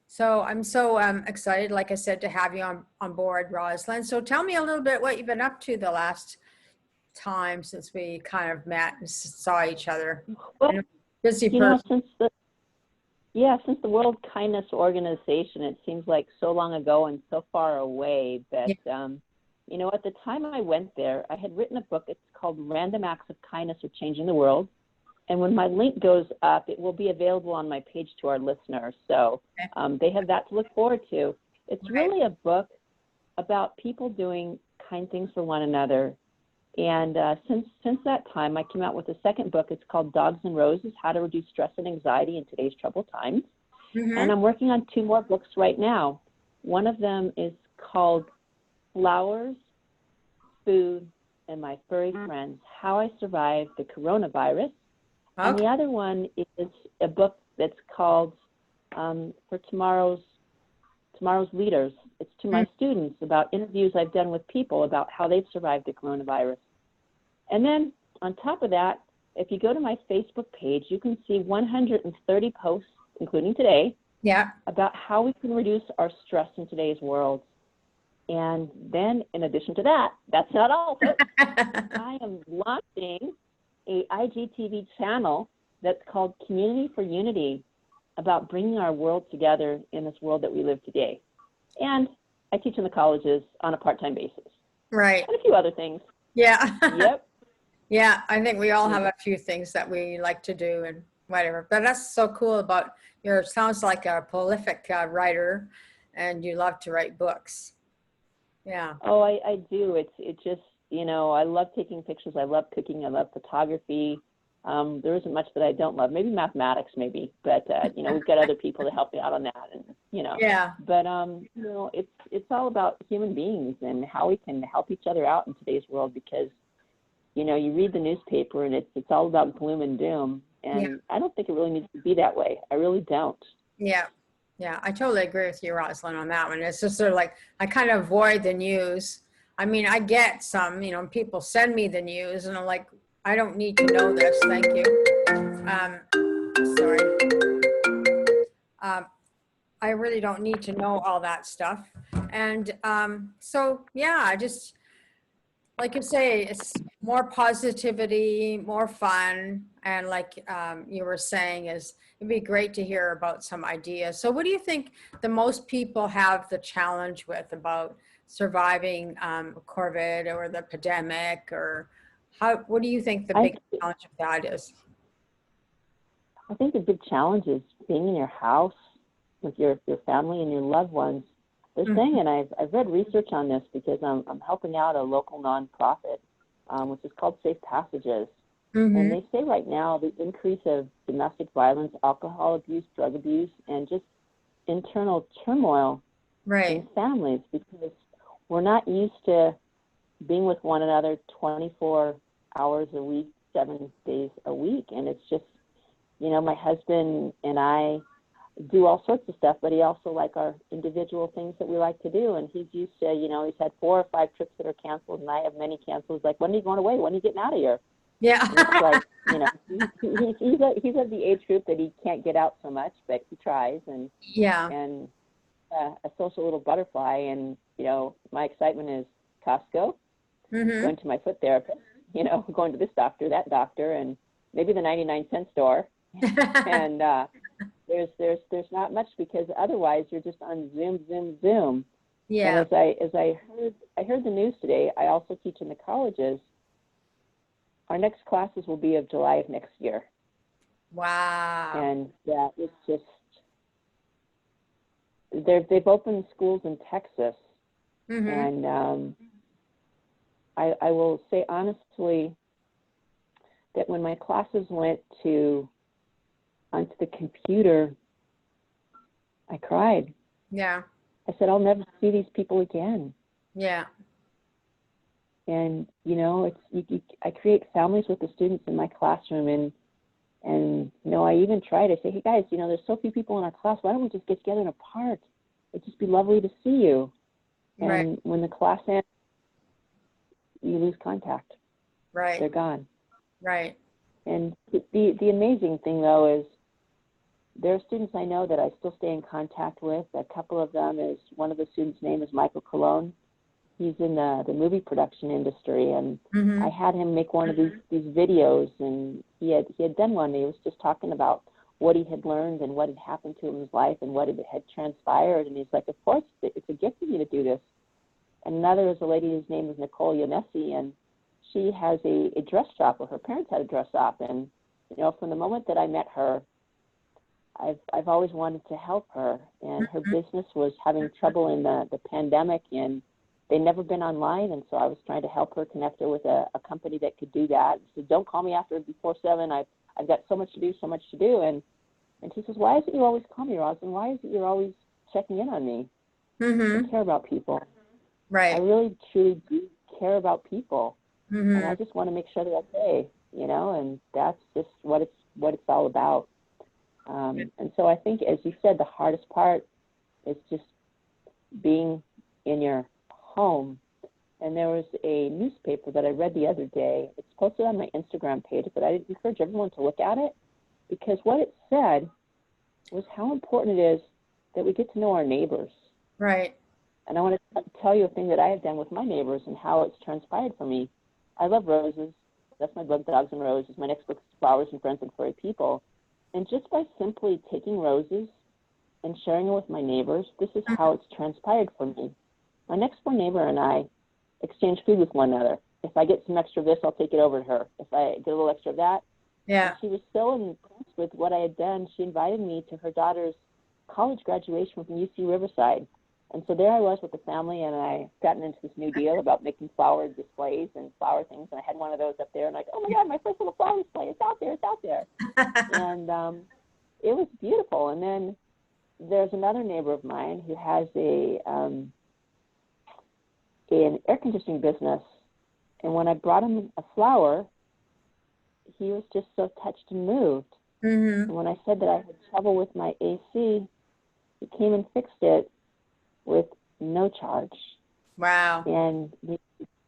So I'm so excited, like I said, to have you on board, Rosalyn. So tell me a little bit what you've been up to the last time since we kind of met and saw each other. Well, I know, busy you know, person. since the World Kindness Organization, it seems like so long ago and so far away. But you know, at the time I went there, I had written a book. It's called Random Acts of Kindness Are Changing the World. And when my link goes up, it will be available on my page to our listeners. So they have that to look forward to. It's really a book about people doing kind things for one another. And since that time, I came out with a second book. It's called Dogs and Roses, How to Reduce Stress and Anxiety in Today's Troubled Times. And I'm working on 2 more books right now. One of them is called Flowers, Food, and My Furry Friends, How I Survived the Coronavirus. And the other one is a book that's called For Tomorrow's Leaders. It's to my students about interviews I've done with people about how they've survived the coronavirus. And then on top of that, if you go to my Facebook page, you can see 130 posts, including today, about how we can reduce our stress in today's world. And then in addition to that, that's not all, folks. I am launching a IGTV channel that's called Community for Unity, about bringing our world together in this world that we live today. And I teach in the colleges on a part-time basis. Right. And a few other things. Yeah. Yep. Yeah, I think we all have a few things that we like to do and whatever. But that's so cool about sounds like a prolific writer, and you love to write books. Yeah. Oh, I do. It just, you know, I love taking pictures. I love cooking. I love photography. There isn't much that I don't love. Maybe mathematics, maybe. But, you know, we've got other people to help me out on that. And, you know. Yeah. But, you know, it's all about human beings and how we can help each other out in today's world, because, you know, you read the newspaper and it's all about gloom and doom. And I don't think it really needs to be that way. I really don't. Yeah. Yeah, I totally agree with you, Rosalind, on that one. It's just sort of like, I kind of avoid the news. I mean, I get some, you know, people send me the news and I'm like, I don't need to know this. Thank you. Sorry. I really don't need to know all that stuff. And so, yeah, I just, like you say, it's more positivity, more fun. And like you were saying, it'd be great to hear about some ideas. So what do you think the most people have the challenge with about surviving COVID or the pandemic, or what do you think the big challenge of that is? I think the big challenge is being in your house with your family and your loved ones. They're saying, and I've read research on this because I'm helping out a local nonprofit, which is called Safe Passages. And they say right now the increase of domestic violence, alcohol abuse, drug abuse, and just internal turmoil in families, because we're not used to being with one another 24 hours a week, 7 days a week. And it's just, you know, my husband and I do all sorts of stuff, but he also like our individual things that we like to do. And he's used to, you know, he's had 4 or 5 trips that are canceled, and I have many canceled. Like, when are you going away? When are you getting out of here? Yeah. And it's like, you know, he's of the age group that he can't get out so much, but he tries. And and a social little butterfly. And, you know, my excitement is Costco, going to my foot therapist, you know, going to this doctor, that doctor, and maybe the 99-cent store. And there's not much, because otherwise you're just on Zoom. Yeah. And as I heard the news today, I also teach in the colleges. Our next classes will be of July of next year. Wow. And it's just, they've opened schools in Texas. And I will say honestly that when my classes went onto the computer, I cried. Yeah. I said, I'll never see these people again. Yeah. And, you know, I create families with the students in my classroom, and you know, I even try to say, hey guys, you know, there's so few people in our class, why don't we just get together in a park? It'd just be lovely to see you. And when the class ends, you lose contact. They're gone. Right. And the amazing thing though is there are students I know that I still stay in contact with. A couple of them is, one of the students' name is Michael Cologne. He's in the movie production industry, and I had him make one of these videos, and he had done one. He was just talking about what he had learned and what had happened to him in his life and what had transpired. And he's like, of course, it's a gift for me to do this. And another is a lady whose name is Nicole Yonesi, and she has a dress shop, or her parents had a dress shop. And, you know, from the moment that I met her, I've always wanted to help her. And her business was having trouble in the pandemic, and they'd never been online. And so I was trying to help her, connect her with a company that could do that. So don't call me before 7. I've got so much to do. And she says, why is it you always call me, Rosalyn? Why is it you're always checking in on me? I care about people. Right. I really, truly do care about people. And I just want to make sure they're okay, you know, and that's just what it's all about. And so I think, as you said, the hardest part is just being in your home. And there was a newspaper that I read the other day. It's posted on my Instagram page, but I encourage everyone to look at it, because what it said was how important it is that we get to know our neighbors. Right. And I want to tell you a thing that I have done with my neighbors and how it's transpired for me. I love roses. That's my book, Dogs and Roses. My next book is Flowers and Friends and Furry People. And just by simply taking roses and sharing them with my neighbors, this is how it's transpired for me. My next door neighbor and I exchange food with one another. If I get some extra of this, I'll take it over to her. If I get a little extra of that. Yeah. And she was so impressed with what I had done, she invited me to her daughter's college graduation from UC Riverside. And so there I was with the family, and I gotten into this new deal about making flower displays and flower things. And I had one of those up there, and like, oh my God, my first little flower display, it's out there. And it was beautiful. And then there's another neighbor of mine who has an air conditioning business. And when I brought him a flower, he was just so touched and moved. And when I said that I had trouble with my AC, he came and fixed it with no charge. Wow. And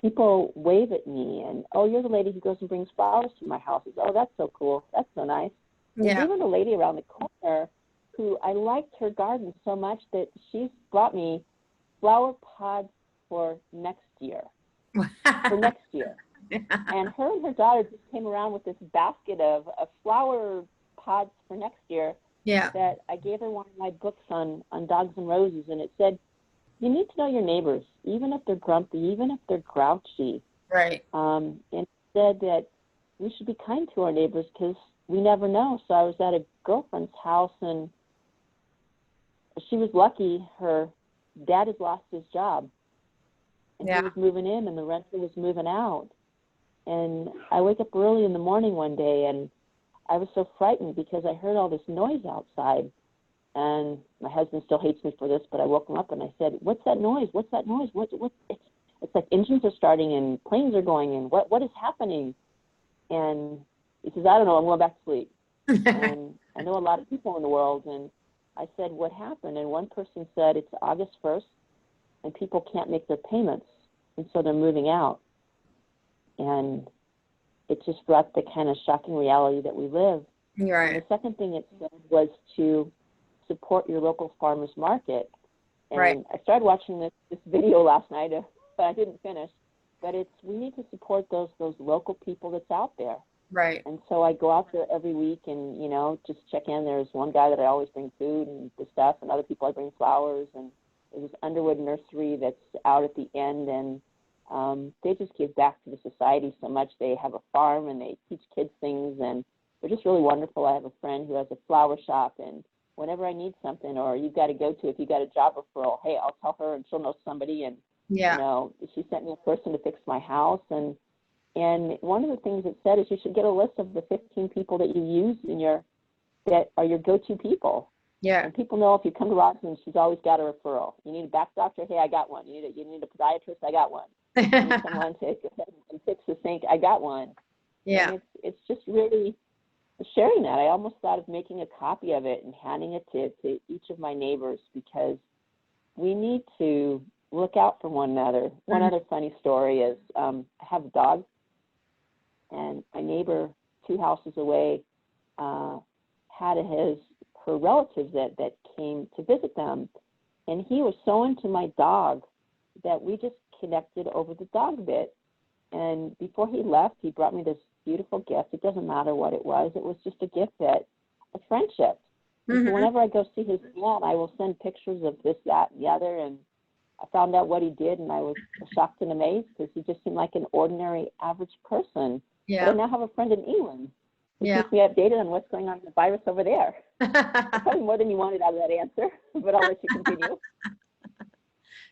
people wave at me and, oh, you're the lady who goes and brings flowers to my house. Oh, that's so cool. That's so nice. Yeah. There's even a lady around the corner who I liked her garden so much that she's brought me flower pods for next year. And her daughter just came around with this basket of flower pods for next year. Yeah. That I gave her one of my books on Dogs and Roses, and it said, you need to know your neighbors, even if they're grumpy, even if they're grouchy. Right. And it said that we should be kind to our neighbors because we never know. So I was at a girlfriend's house, and she was lucky. Her dad has lost his job, and he was moving in, and the renter was moving out. And I wake up early in the morning one day, and I was so frightened because I heard all this noise outside. And my husband still hates me for this, but I woke him up and I said, what's that noise? What's that noise? It's like engines are starting and planes are going in. What is happening? And he says, I don't know, I'm going back to sleep. And I know a lot of people in the world. And I said, what happened? And one person said, it's August 1st and people can't make their payments. And so they're moving out. And it just brought the kind of shocking reality that we live. Right. And the second thing it said was to support your local farmers market. And I started watching this video last night, but I didn't finish. But we need to support those local people that's out there. Right. And so I go out there every week and, you know, just check in. There's one guy that I always bring food and the stuff, and other people I bring flowers. And there's this Underwood Nursery that's out at the end, and they just give back to the society so much. They have a farm and they teach kids things, and they're just really wonderful. I have a friend who has a flower shop, and whenever I need something, or you've got to go to, if you got a job referral, hey, I'll tell her and she'll know somebody. And, you know, she sent me a person to fix my house. And one of the things it said is you should get a list of the 15 people that you use that are your go-to people. Yeah. And people know if you come to Rosalyn, she's always got a referral. You need a back doctor? Hey, I got one. You need a podiatrist? I got one. You need someone to fix the sink? I got one. Yeah. And it's just really sharing that. I almost thought of making a copy of it and handing it to each of my neighbors, because we need to look out for one another. One other funny story is I have a dog, and my neighbor 2 houses away had her relatives that came to visit them. And he was so into my dog that we just connected over the dog bit. And before he left, he brought me this beautiful gift. It doesn't matter what it was. It was just a gift that a friendship. And so whenever I go see his salon, I will send pictures of this, that, and the other. And I found out what he did, and I was shocked and amazed because he just seemed like an ordinary, average person. Yeah. But I now have a friend in England who Yeah. keeps me updated on what's going on with the virus over there. Probably more than you wanted out of that answer, but I'll let you continue.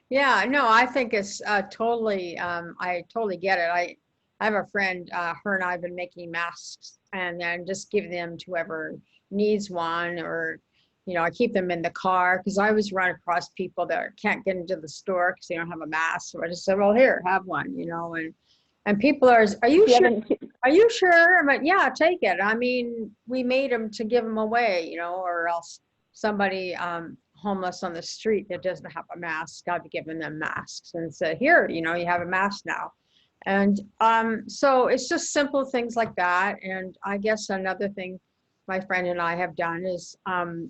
Yeah, no, I think it's totally, I totally get it. I have a friend, her and I have been making masks and then just give them to whoever needs one, or, you know, I keep them in the car because I always run across people that can't get into the store because they don't have a mask. So I just said, well, here, have one, you know, and people are you sure? Are you sure? I'm like, yeah, take it. I mean, we made them to give them away, you know, or else somebody homeless on the street that doesn't have a mask, I've given them masks and said, here, you know, you have a mask now. And so it's just simple things like that. And I guess another thing my friend and I have done is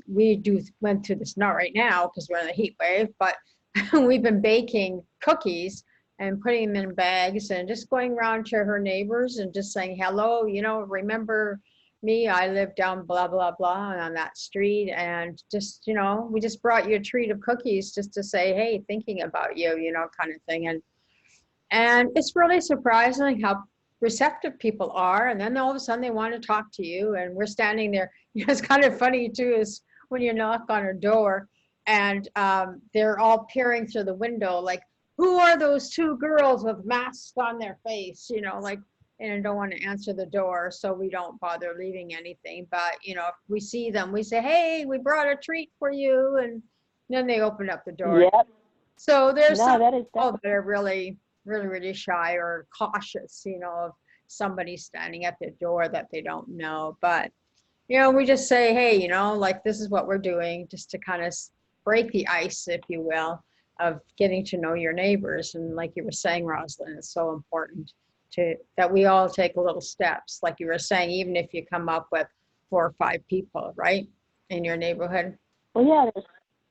we went through this, not right now because we're in a heat wave, but we've been baking cookies and putting them in bags and just going around to her neighbors and just saying, hello, you know, remember me, I live down blah, blah, blah on that street. And just, you know, we just brought you a treat of cookies just to say, hey, thinking about you, you know, kind of thing. And it's really surprising how receptive people are. And then all of a sudden they want to talk to you. And we're standing there. You know, it's kind of funny too, is when you knock on a door and they're all peering through the window, like, who are those two girls with masks on their face, you know, like, and don't want to answer the door, so we don't bother leaving anything. But, you know, if we see them, we say, hey, we brought a treat for you. And then they open up the door. Yep. So there's No, some that is people that are really, really, really shy or cautious, you know, of somebody standing at the door that they don't know. But, you know, we just say, hey, you know, like, this is what we're doing, just to kind of break the ice, if you will, of getting to know your neighbors. And like you were saying, Rosalyn, it's so important that we all take little steps. Like you were saying, even if you come up with 4 or 5 people, right, in your neighborhood. Well, yeah,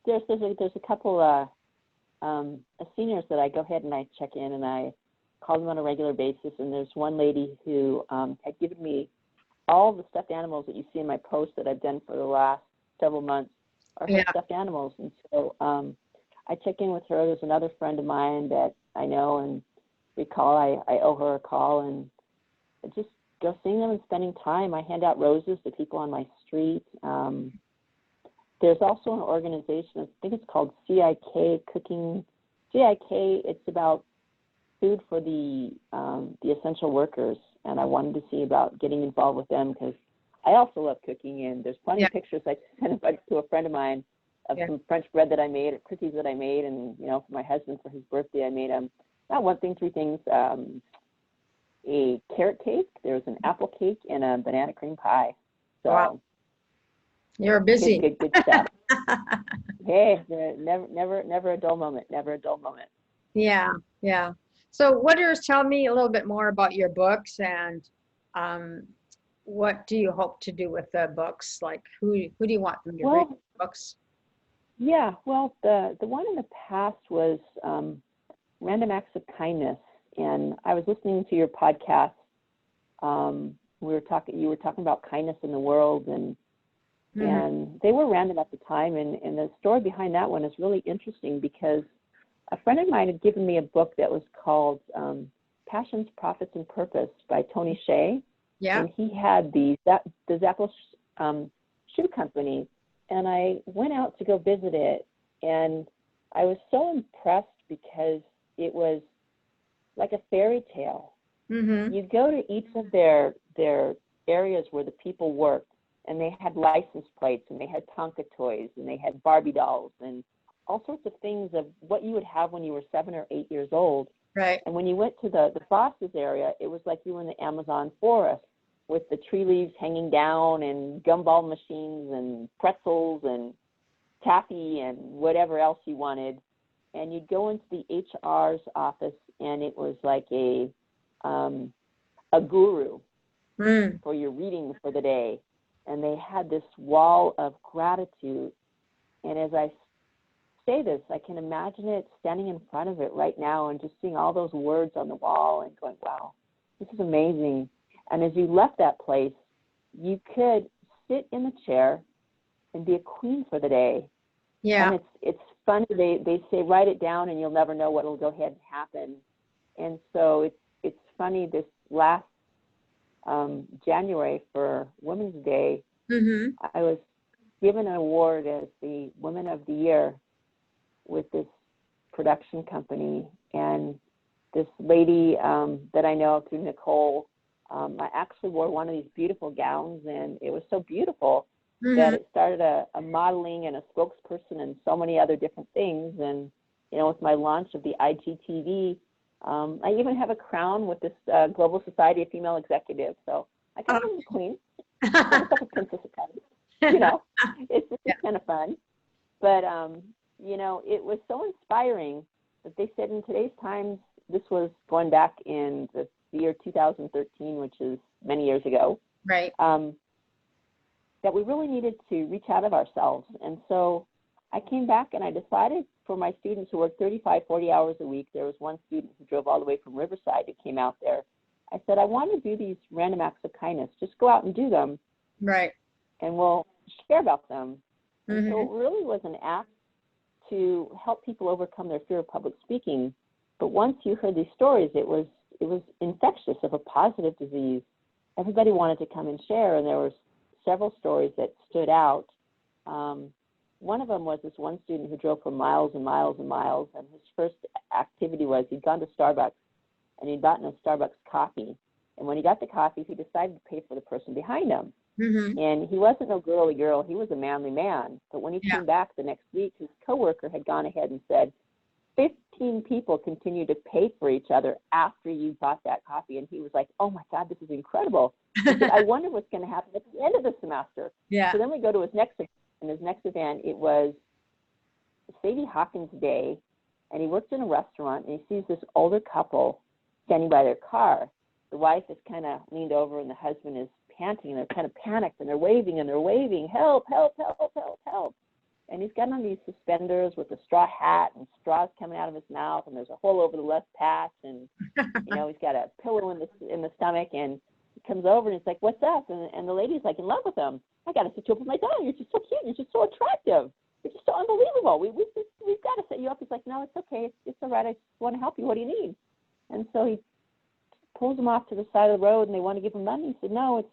there's a couple seniors that I go ahead and I check in and I call them on a regular basis. And there's one lady who had given me all the stuffed animals that you see in my posts that I've done for the last several months are her stuffed animals. And so I check in with her. There's another friend of mine that I know and recall I owe her a call, and just go seeing them and spending time. I hand out roses to people on my street. There's also an organization, I think it's called CIK Cooking. CIK, it's about food for the essential workers, and I wanted to see about getting involved with them because I also love cooking, and there's plenty of pictures I sent to a friend of mine of some French bread that I made, or cookies that I made, and, you know, for my husband for his birthday, I made not one thing, 3 things, a carrot cake, there's an apple cake, and a banana cream pie. So wow. You're busy. Good stuff. Hey, never a dull moment. Never a dull moment. Yeah, yeah. So tell me a little bit more about your books, and what do you hope to do with the books? Like, who do you want them to read books? Yeah, well, the one in the past was Random Acts of Kindness, and I was listening to your podcast. You were talking about kindness in the world, and they were random at the time, and the story behind that one is really interesting because a friend of mine had given me a book that was called Passions, Profits, and Purpose by Tony Hsieh. Yeah. And he had the Zappos shoe company, and I went out to go visit it, and I was so impressed because it was like a fairy tale. You'd go to each of their areas where the people worked, and they had license plates, and they had Tonka toys, and they had Barbie dolls, and all sorts of things of what you would have when you were 7 or 8 years old. Right. And when you went to the boss's area, it was like you were in the Amazon forest with the tree leaves hanging down and gumball machines and pretzels and taffy and whatever else you wanted. And you'd go into the HR's office, and it was like a guru for your reading for the day. and they had this wall of gratitude. And as I say this, I can imagine it standing in front of it right now and just seeing all those words on the wall and going, wow, this is amazing. And as you left that place, you could sit in the chair and be a queen for the day. Yeah. And it's funny, they say write it down and you'll never know what will go ahead and happen. And so it's funny, this last January for Women's Day, Mm-hmm. I was given an award as the Woman of the Year with this production company. And this lady that I know through Nicole, I actually wore one of these beautiful gowns, and it was so beautiful that it started a modeling and a spokesperson and so many other different things. And, you know, with my launch of the IGTV, I even have a crown with this Global Society of Female Executives. So I kind of was a queen. I call myself a princess at times. You know, it's kind of fun. But, you know, it was so inspiring that they said in today's times, this was going back in the year 2013, which is many years ago. Right. That we really needed to reach out of ourselves. And so I came back and I decided for my students who work 35, 40 hours a week, there was one student who drove all the way from Riverside who came out there. I said, I want to do these random acts of kindness. Just go out and do them. Right. And we'll share about them. And so Mm-hmm. it really was an act to help people overcome their fear of public speaking. But once you heard these stories, it was infectious, of a positive disease. Everybody wanted to come and share, and there was several stories that stood out. One of them was this one student who drove for miles and miles and miles, and his first activity was he'd gone to Starbucks, and he'd gotten a Starbucks coffee. And when he got the coffee, he decided to pay for the person behind him. Mm-hmm. And he wasn't no girly girl, he was a manly man. But when he Yeah. came back the next week, his coworker had gone ahead and said, 15 people continue to pay for each other after you bought that coffee. And he was like, oh my God, this is incredible. He said, I wonder what's going to happen at the end of the semester. Yeah. So then we go to his next event, and his next event, it was Sadie Hawkins Day, and he worked in a restaurant, and he sees this older couple standing by their car. The wife is kind of leaned over, and the husband is panting, and they're kind of panicked, and they're waving, help, help, help, help, help. And he's got on these suspenders with a straw hat, and straws coming out of his mouth, and there's a hole over the left patch, and you know, he's got a pillow in the stomach, and he comes over and he's like, what's up? And the lady's like in love with him. I got to sit you up with my daughter. You're just so cute. You're just so attractive. You're just so unbelievable. We've got to set you up. He's like, no, it's okay. It's all right. I just want to help you. What do you need? And so he pulls him off to the side of the road, and they want to give him money. He said, no,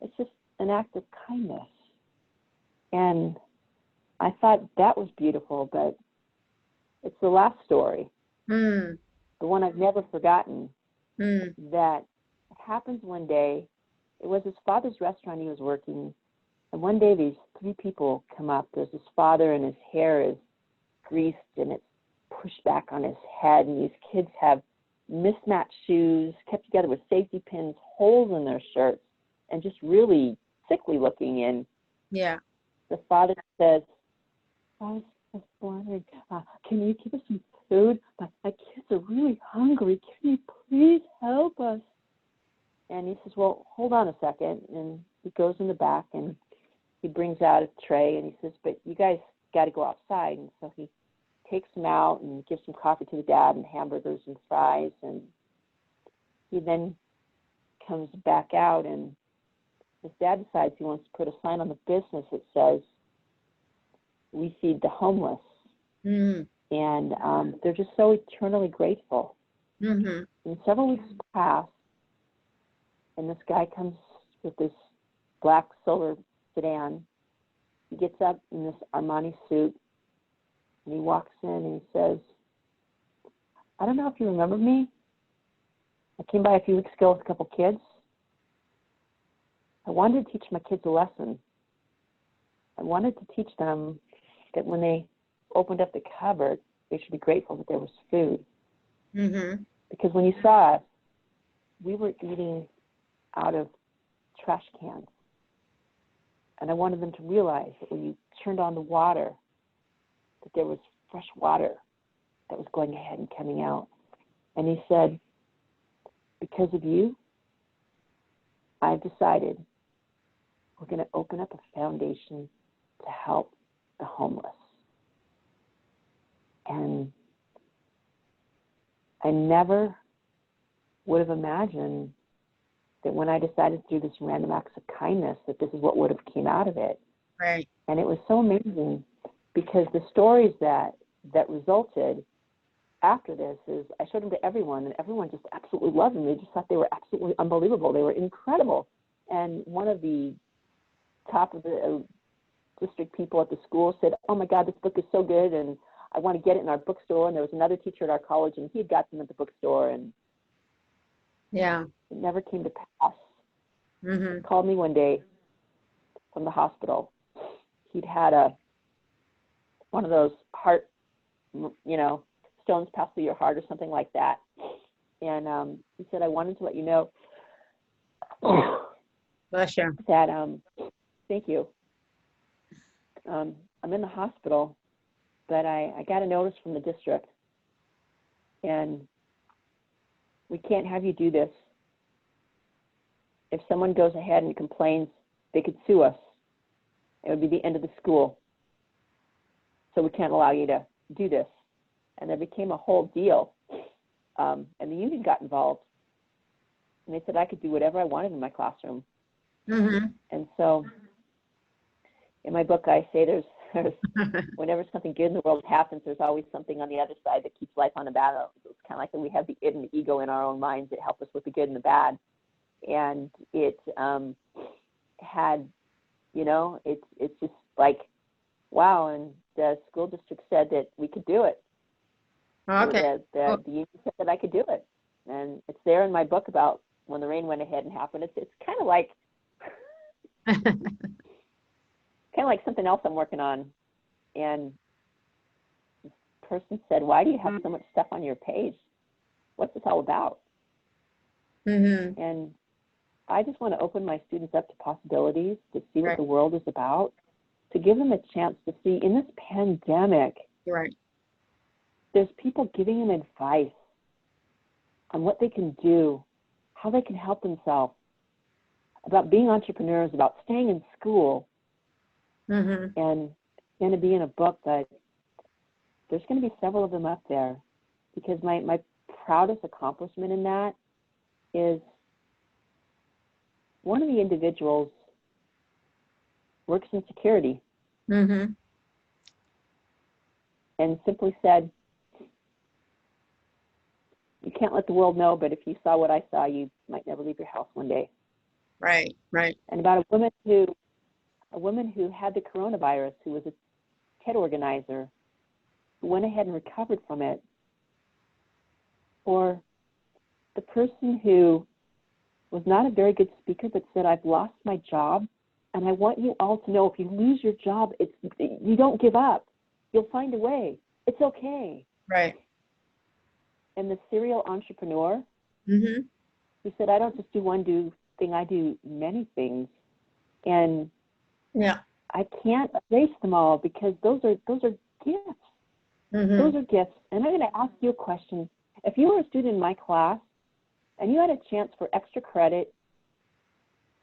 it's just an act of kindness. And I thought that was beautiful, but it's the last story, the one I've never forgotten, that happens one day. It was his father's restaurant he was working, and one day these three people come up. There's his father, and his hair is greased, and it's pushed back on his head, and these kids have mismatched shoes, kept together with safety pins, holes in their shirts, and just really sickly looking. And Yeah. the father says, I was just wondering, can you give us some food? My kids are really hungry. Can you please help us? And he says, well, hold on a second. And he goes in the back, and he brings out a tray, and he says, but you guys got to go outside. And so he takes them out and gives some coffee to the dad and hamburgers and fries. And he then comes back out, and his dad decides he wants to put a sign on the business that says, we feed the homeless. And they're just so eternally grateful. And several weeks pass, and this guy comes with this black solar sedan. He gets up in this Armani suit, and he walks in, and he says, I don't know if you remember me. I came by a few weeks ago with a couple kids. I wanted to teach my kids a lesson. I wanted to teach them that when they opened up the cupboard, they should be grateful that there was food. Because when you saw us, we were eating out of trash cans. And I wanted them to realize that when you turned on the water, that there was fresh water that was going ahead and coming out. And he said, because of you, I've decided we're going to open up a foundation to help the homeless. And I never would have imagined that when I decided to do this random acts of kindness, that this is what would have came out of it. Right. And it was so amazing because the stories that resulted after this is I showed them to everyone, and everyone just absolutely loved them. They just thought they were absolutely unbelievable. They were incredible. And one of the top of the district people at the school said, "Oh my God, this book is so good, and I want to get it in our bookstore." And there was another teacher at our college, and he had got them at the bookstore, and Yeah. it never came to pass. Mm-hmm. He called me one day from the hospital. He'd had one of those heart, stones pass through your heart or something like that. And he said, "I wanted to let you know Bless you. that, thank you. I'm in the hospital, but I got a notice from the district, and we can't have you do this. If someone goes ahead and complains, they could sue us. It would be the end of the school. So we can't allow you to do this." And there became a whole deal. And the union got involved. And they said I could do whatever I wanted in my classroom. Mm-hmm. And so in my book, I say there's whenever something good in the world happens, there's always something on the other side that keeps life on the battle. It's kind of like when we have the id and the ego in our own minds that help us with the good and the bad. And it had, it's just like, wow. And the school district said that we could do it. Okay. The union said that I could do it. And it's there in my book about when the rain went ahead and happened. It's kind of like something else I'm working on. And this person said, "Why do you have so much stuff on your page? What's this all about?" Mm-hmm. And I just want to open my students up to possibilities, to see what Right. the world is about, to give them a chance to see in this pandemic, Right. there's people giving them advice on what they can do, how they can help themselves, about being entrepreneurs, about staying in school. Mm-hmm. And it's going to be in a book, but there's going to be several of them up there, because my proudest accomplishment in that is one of the individuals works in security Mm-hmm. and simply said, "You can't let the world know, but if you saw what I saw, you might never leave your house one day." Right. Right. And about a woman who had the coronavirus, who was a TED organizer, who went ahead and recovered from it. Or the person who was not a very good speaker, but said, "I've lost my job, and I want you all to know, if you lose your job, you don't give up. You'll find a way. It's okay." Right. And the serial entrepreneur, Mm-hmm. who said, "I don't just do one thing, I do many things. And Yeah. I can't erase them all, because those are gifts. Mm-hmm. Those are gifts." And I'm going to ask you a question. If you were a student in my class and you had a chance for extra credit,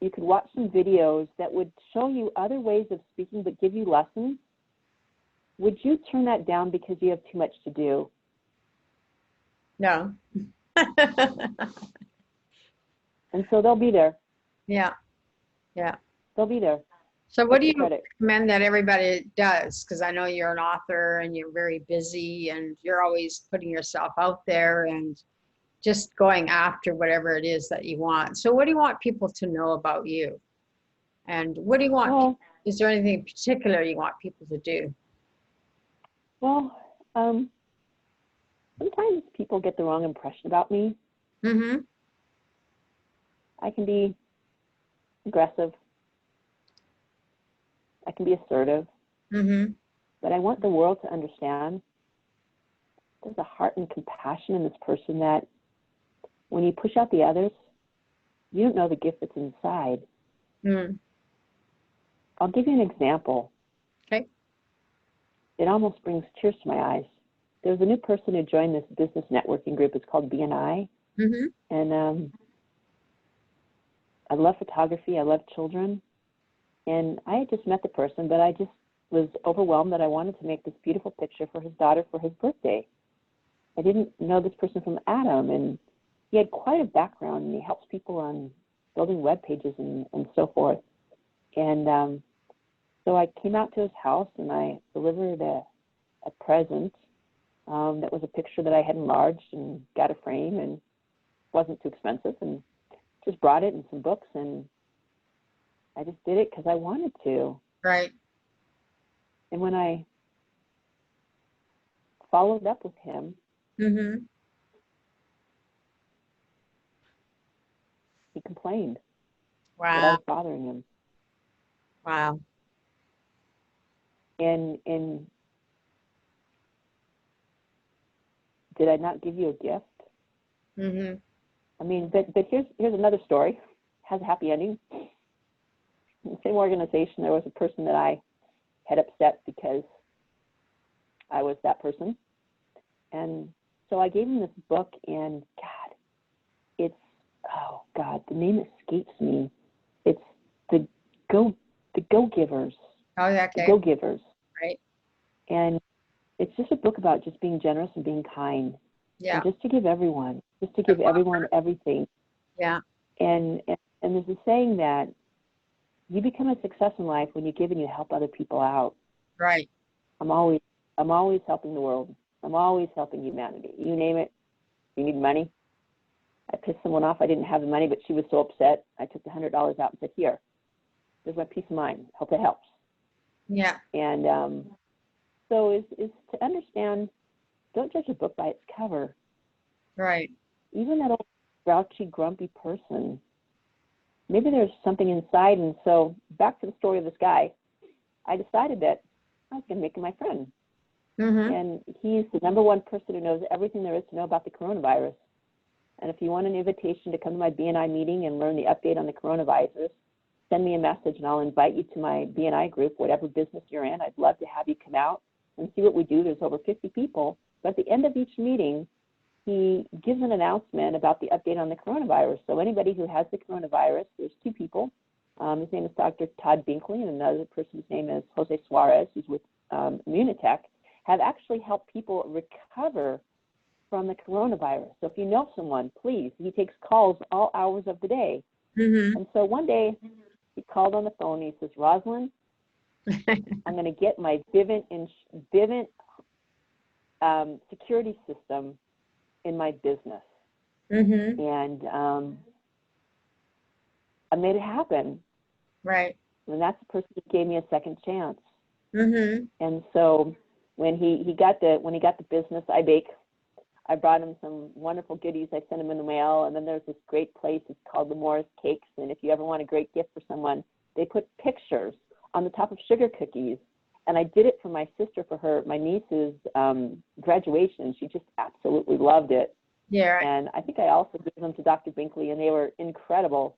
you could watch some videos that would show you other ways of speaking but give you lessons, would you turn that down because you have too much to do? No. And so they'll be there. Yeah. Yeah. They'll be there. So what do you Extra credit. recommend that everybody does? Because I know you're an author and you're very busy and you're always putting yourself out there and just going after whatever it is that you want. So what do you want people to know about you? And what do you want? Well, Is there anything in particular you want people to do? Sometimes people get the wrong impression about me. Mm-hmm. I can be aggressive. I can be assertive. Mm-hmm. But I want the world to understand there's a heart and compassion in this person that when you push out the others, you don't know the gift that's inside. Mm. I'll give you an example. Okay. It almost brings tears to my eyes. There was a new person who joined this business networking group. It's called BNI. Mm-hmm. And I love photography. I love children. And I had just met the person, but I just was overwhelmed that I wanted to make this beautiful picture for his daughter for his birthday. I didn't know this person from Adam, and he had quite a background, and he helps people on building web pages and so forth. And so I came out to his house, and I delivered a present that was a picture that I had enlarged and got a frame, and wasn't too expensive, and just brought it and some books, and I just did it because I wanted to. Right. And when I followed up with him, Mm-hmm. he complained that I Wow. was bothering him. Wow. And did I not give you a gift? Mm-hmm. I mean, but here's another story. Has a happy ending. In the same organization, there was a person that I had upset because I was that person. And so I gave him this book, and God, it's, oh God, the name escapes me. It's the Go-Givers. Oh, yeah, The okay. Go-Givers. Right. And it's just a book about just being generous and being kind. Yeah. And just to give everyone everything. Yeah. And there's a saying that you become a success in life when you give and you help other people out. Right. I'm always helping the world. I'm always helping humanity. You name it. You need money. I pissed someone off. I didn't have the money, but she was so upset. I took the $100 out and said, "Here, there's my peace of mind. Hope it helps." Yeah. And so is to understand. Don't judge a book by its cover. Right. Even that old grouchy, grumpy person, maybe there's something inside. And so back to the story of this guy, I decided that I was going to make him my friend. Mm-hmm. And he's the number one person who knows everything there is to know about the coronavirus. And if you want an invitation to come to my BNI meeting and learn the update on the coronavirus, send me a message and I'll invite you to my BNI group, whatever business you're in. I'd love to have you come out and see what we do. There's over 50 people. But at the end of each meeting, he gives an announcement about the update on the coronavirus. So anybody who has the coronavirus, there's two people. His name is Dr. Todd Binkley, and another person's name is Jose Suarez, who's with Immunitech, have actually helped people recover from the coronavirus. So if you know someone, please, he takes calls all hours of the day. Mm-hmm. And so one day he called on the phone and he says, "Rosalyn, I'm going to get my Vivint security system in my business." Mm-hmm. And I made it happen. Right. And that's the person who gave me a second chance. Mm-hmm. And so when he got the business, I bake. I brought him some wonderful goodies. I sent him in the mail. And then there's this great place. It's called the Morris Cakes. And if you ever want a great gift for someone, they put pictures on the top of sugar cookies. And I did it for my sister for my niece's graduation. She just absolutely loved it. Yeah. Right. And I think I also gave them to Dr. Binkley, and they were incredible.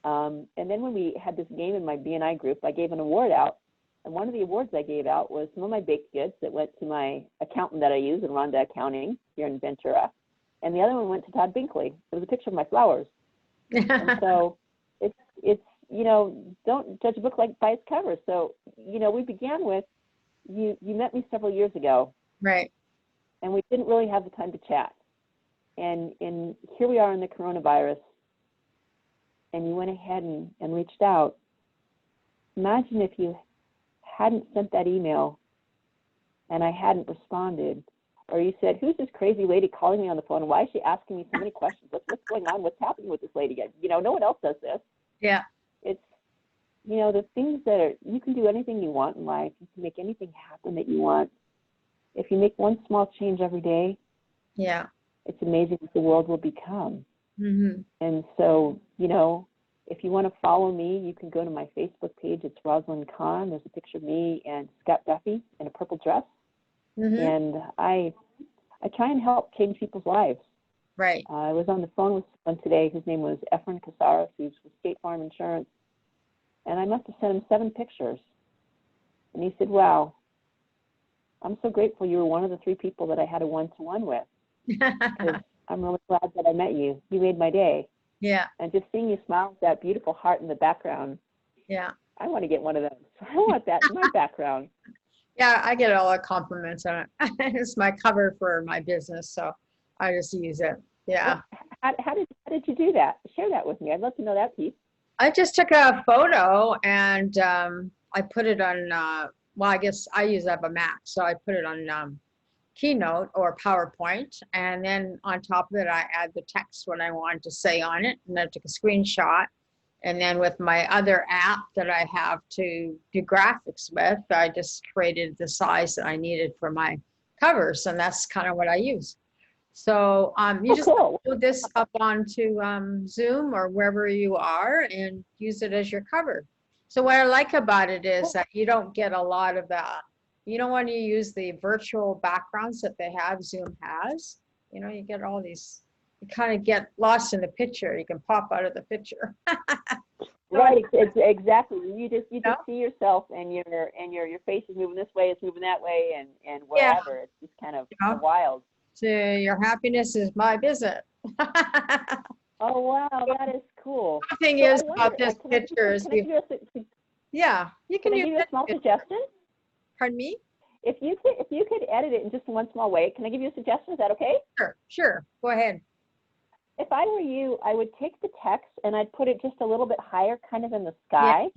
And then when we had this game in my BNI group, I gave an award out. And one of the awards I gave out was some of my baked goods that went to my accountant that I use in Rhonda Accounting here in Ventura. And the other one went to Todd Binkley. It was a picture of my flowers. And so it's don't judge a book by its cover. So, we began with, you met me several years ago. Right. And we didn't really have the time to chat. And here we are in the coronavirus, and you went ahead and reached out. Imagine if you hadn't sent that email and I hadn't responded, or you said, "Who's this crazy lady calling me on the phone? Why is she asking me so many questions? What's going on? What's happening with this lady?" No one else does this. Yeah. It's, the things that you can do anything you want in life. You can make anything happen that you want. If you make one small change every day, Yeah. it's amazing what the world will become. Mm-hmm. And so, if you want to follow me, you can go to my Facebook page. It's Rosalyn Kahn. There's a picture of me and Scott Duffy in a purple dress. Mm-hmm. And I try and help change people's lives. Right. I was on the phone with someone today. His name was Efren Casares, who's with State Farm Insurance. And I must have sent him 7 pictures. And he said, "Wow, I'm so grateful you were one of the 3 people that I had a one-to-one with. Because I'm really glad that I met you. You made my day." Yeah. And just seeing you smile with that beautiful heart in the background. Yeah. I want to get one of those. I want that in my background. Yeah, I get all the compliments on it. It's my cover for my business, so I just use it. Yeah. How did you do that? Share that with me. I'd love to know that piece. I just took a photo and I put it on, well, I guess I have a Mac, so I put it on Keynote or PowerPoint. And then on top of it, I add the text what I wanted to say on it. And I took a screenshot. And then with my other app that I have to do graphics with, I just created the size that I needed for my covers. And that's kind of what I use. So you just cool. put this up onto Zoom or wherever you are and use it as your cover. So what I like about it is that you don't get a lot of that. You know, when you use the virtual backgrounds that they have, Zoom has, you know, you get all these, you kind of get lost in the picture. You can pop out of the picture. Right, it's exactly. You just see yourself, and your face is moving this way, it's moving that way, and wherever. It's just kind of wild. So your happiness is my business. Oh wow, that is cool. The thing is about this picture is, yeah, you can give you a small suggestion? Pardon me? If you could edit it in just one small way, can I give you a suggestion? Is that okay? Sure. Go ahead. If I were you, I would take the text and I'd put it just a little bit higher, kind of in the sky.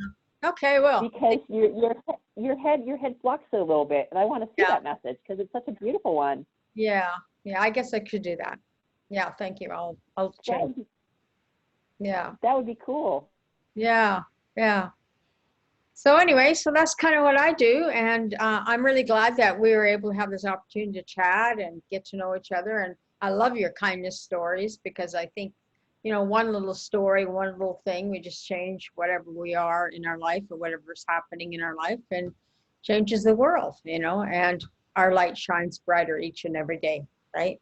Yeah. Okay, well. Because your head blocks it a little bit, and I want to see that message because it's such a beautiful one. Yeah, I guess I could do that. Yeah, thank you. I'll change. Yeah. That would be cool. Yeah. So anyway, so that's kind of what I do, and I'm really glad that we were able to have this opportunity to chat and get to know each other. And I love your kindness stories because I think, you know, one little story, one little thing, we just change whatever we are in our life or whatever's happening in our life and changes the world, you know, and our light shines brighter each and every day, right?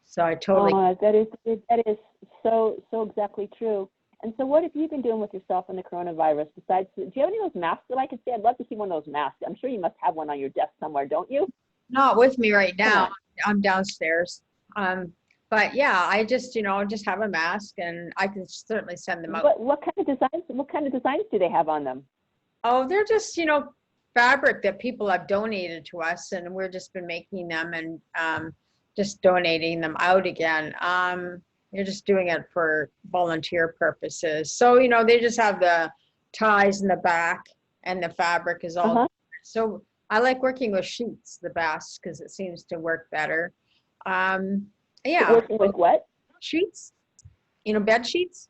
So I totally. That is so exactly true. And so what have you been doing with yourself in the coronavirus besides, do you have any of those masks that I could see? I'd love to see one of those masks. I'm sure you must have one on your desk somewhere, don't you? Not with me right now. I'm downstairs. But yeah, I just, you know, just have a mask and I can certainly send them out. What kind of designs do they have on them? Oh, they're just, you know, fabric that people have donated to us, and we've just been making them and just donating them out again. You're just doing it for volunteer purposes. So, you know, they just have the ties in the back and the fabric is all. So I like working with sheets the best because it seems to work better. Yeah. Working with what? Sheets, you know, bed sheets.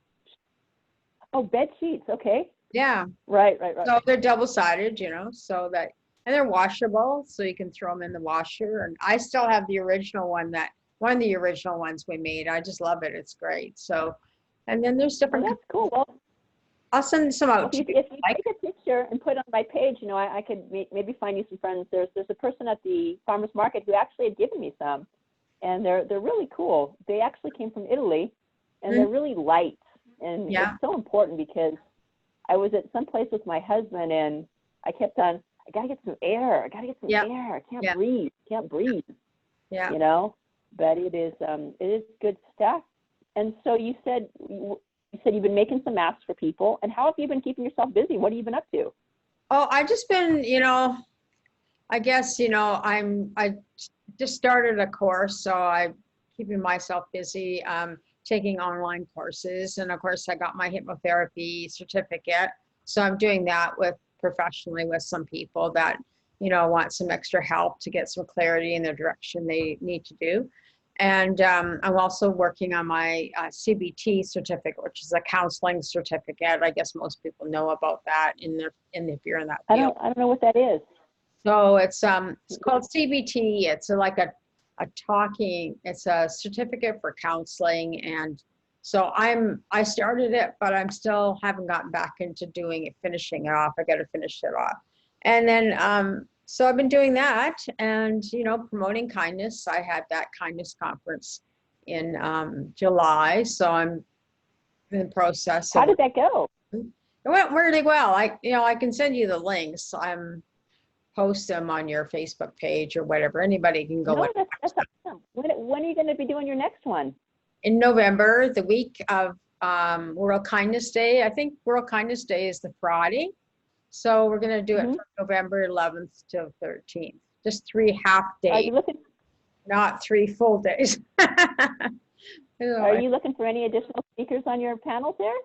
Oh, bed sheets. Okay. Yeah. Right. So they're double-sided, you know, so that, and they're washable, so you can throw them in the washer. And I still have the original one one of the original ones we made. I just love it. It's great. So, and then there's different. That's cool. Well, I'll send some out. If you take a picture and put it on my page, you know, I could maybe find you some friends. There's a person at the farmer's market who actually had given me some, and they're really cool. They actually came from Italy, and they're really light, and it's so important because I was at some place with my husband, and I kept on, I gotta get some air. I can't breathe. Yeah. You know, but it is good stuff. And so you said you've been making some masks for people. And how have you been keeping yourself busy? What have you been up to? Oh, I just been, you know, I guess, you know, I just started a course, so I'm keeping myself busy, taking online courses. And of course I got my hypnotherapy certificate. So I'm doing that professionally with some people that, you know, want some extra help to get some clarity in the direction they need to do. And I'm also working on my Cbt certificate, which is a counseling certificate. I guess most people know about that if you're in that field. I don't know what that is. So it's called Cbt. It's like it's a certificate for counseling. And so I started it, but I'm still haven't gotten back into doing it, finishing it off. I got to finish it off. And then, so I've been doing that and, you know, promoting kindness. I had that kindness conference in July. So I'm in the process. How did that go? It went really well. I can send you the links. Post them on your Facebook page or whatever. Anybody can go. No, that's awesome. When are you going to be doing your next one? In November, the week of World Kindness Day. I think World Kindness Day is the Friday. So we're going to do it Mhm. from November 11th to 13th. Just 3 half Are days, you looking, not 3 full days. are you looking for any additional speakers on your panels there?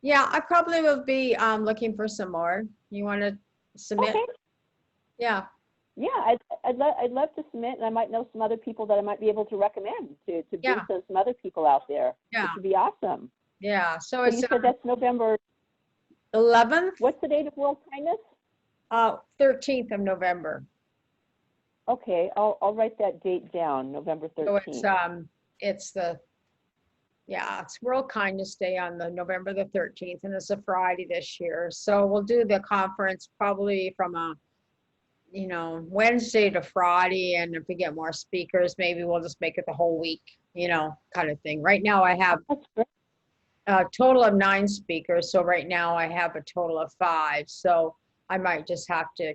Yeah, I probably will be looking for some more. You want to submit? Okay. Yeah, Yeah, I'd love to submit, and I might know some other people that I might be able to recommend to bring yeah, some other people out there, yeah, which would be awesome. yeah. So So it's you said that's November, 11th, what's the date of World Kindness? 13th of November. Okay, I'll write that date down, November So 13th. it's the, yeah, it's World Kindness Day on the November the 13th, and it's a Friday this year. So we'll do the conference probably from Wednesday to Friday, and if we get more speakers, maybe we'll just make it the whole week, kind of thing. Right now I have That's great. a total of 9 speakers. So right now I have a total of 5. So I might just have to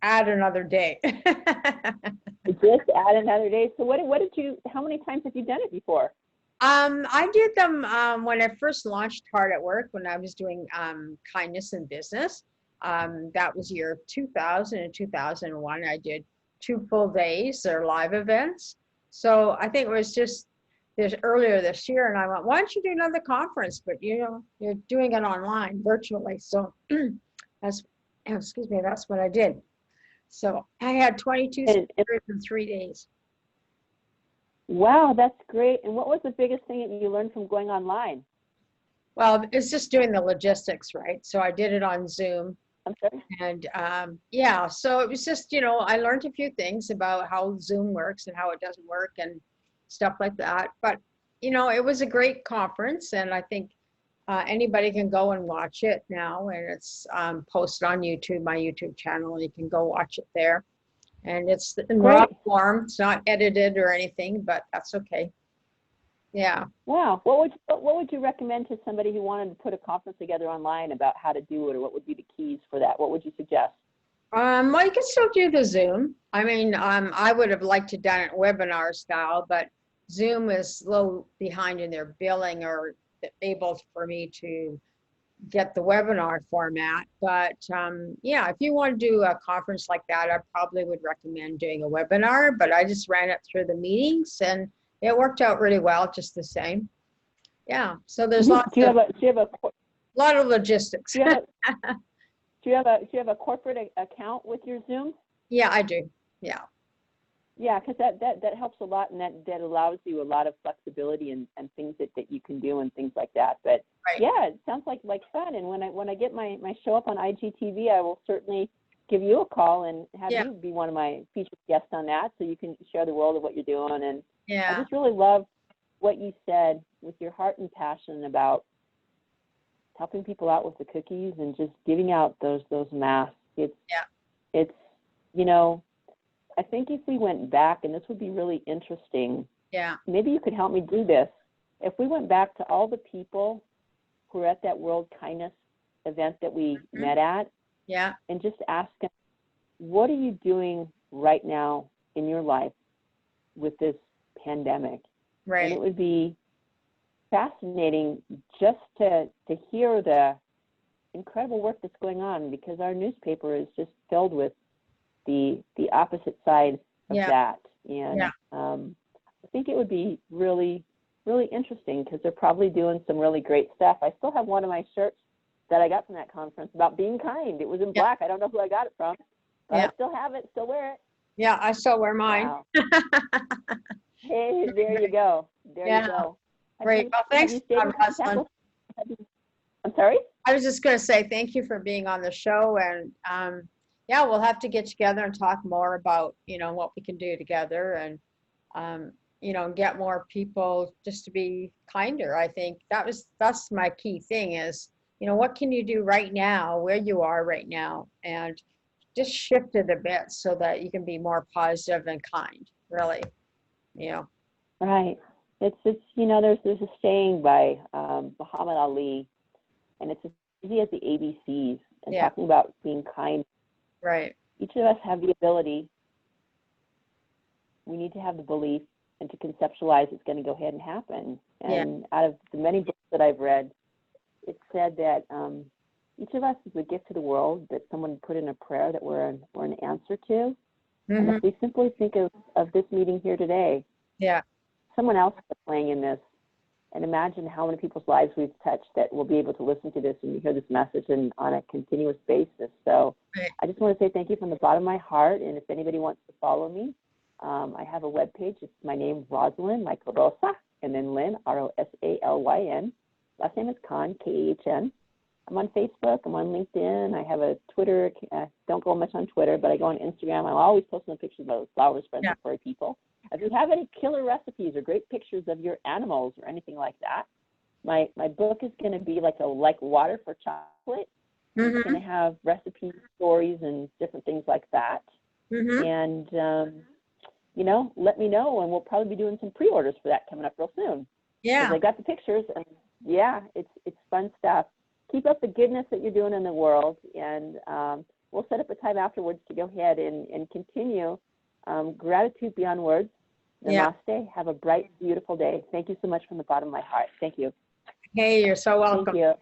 add another day. Just add another day. So how many times have you done it before? I did them when I first launched Hard at Work, when I was doing kindness in business. That was year 2000 and 2001. I did 2 full days or live events. So I think it was just earlier this year, and I went, why don't you do another conference? But you're doing it online, virtually. So that's, excuse me, that's what I did. So I had 22 speakers in 3 days. Wow, that's great. And what was the biggest thing that you learned from going online? Well, it's just doing the logistics, right? So I did it on Zoom. I'm sorry? And yeah, so it was just, I learned a few things about how Zoom works and how it doesn't work and stuff like that. But, it was a great conference, and I think anybody can go and watch it now. And it's posted on YouTube, my YouTube channel, and you can go watch it there. And it's in raw Great. form. It's not edited or anything, but that's okay. Yeah. Wow. What would you recommend to somebody who wanted to put a conference together online about how to do it, or what would be the keys for that? What would you suggest? Well, you can still do the Zoom. I mean, I would have liked to done it webinar style, but Zoom is a little behind in their billing or able for me to get the webinar format. But yeah, if you want to do a conference like that, I probably would recommend doing a webinar, but I just ran it through the meetings and it worked out really well, just the same. Yeah, so there's Do lots you of, have a lot of logistics. do you have a corporate account with your Zoom? Yeah, I do. Yeah. Yeah, because that helps a lot, and that allows you a lot of flexibility and things that you can do and things like that. But Right. yeah, it sounds like fun. And when I get my show up on IGTV, I will certainly give you a call and have Yeah. you be one of my featured guests on that, so you can share the world of what you're doing. And I Yeah. just really love what you said with your heart and passion about helping people out with the cookies and just giving out those masks. It's I think if we went back, and this would be really interesting, Yeah. maybe you could help me do this. If we went back to all the people who were at that World Kindness event that we met at, Yeah. and just ask them, what are you doing right now in your life with this pandemic? Right. And it would be fascinating just to hear the incredible work that's going on, because our newspaper is just filled with the opposite side of that. And I think it would be really, really interesting, because they're probably doing some really great stuff. I still have one of my shirts that I got from that conference about being kind. It was in black. I don't know who I got it from, but I still have it, still wear it. Yeah, I still wear mine. Wow. Hey, there you go. There you go. Great. Well, thanks, Rosalyn. I'm sorry? I was just going to say thank you for being on the show. And yeah, we'll have to get together and talk more about, what we can do together and, get more people just to be kinder. I think that's my key thing is, what can you do right now, where you are right now, and just shift it a bit so that you can be more positive and kind, really, Right. It's there's a saying by Muhammad Ali, and it's as easy as the ABCs, and talking about being kind. Right. Each of us have the ability. We need to have the belief and to conceptualize it's going to go ahead and happen. And out of the many books that I've read, it said that each of us is a gift to the world that someone put in a prayer that we're an answer to. And Mhm. if we simply think of this meeting here today, Yeah. someone else is playing in this, and imagine how many people's lives we've touched that will be able to listen to this and hear this message and on a continuous basis. So Right. I just want to say thank you from the bottom of my heart. And if anybody wants to follow me, I have a webpage. It's my name, Rosalyn, like Rosa, and then Lynn, Rosalyn. Last name is Kahn, Kahn. I'm on Facebook. I'm on LinkedIn. I have a Twitter. Don't go much on Twitter, but I go on Instagram. I'm always posting pictures of those flowers, friends, Yeah. and furry people. If you have any killer recipes or great pictures of your animals or anything like that, my book is going to be like water for chocolate. Mhm. It's going to have recipes, stories, and different things like that. Mhm. And you know, let me know, and we'll probably be doing some pre-orders for that coming up real soon. Yeah. Because I got the pictures, and yeah, it's fun stuff. Keep up the goodness that you're doing in the world, and we'll set up a time afterwards to go ahead and continue. Gratitude beyond words. Yeah. Namaste. Have a bright, beautiful day. Thank you so much from the bottom of my heart. Thank you. Hey, you're so Thank welcome. you.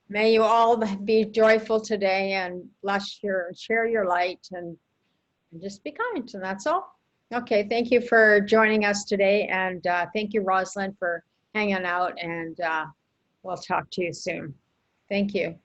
May you all be joyful today and share your light and just be kind. And that's all. Okay. Thank you for joining us today. And thank you, Rosalyn, for hanging out. And we'll talk to you soon. Thank you.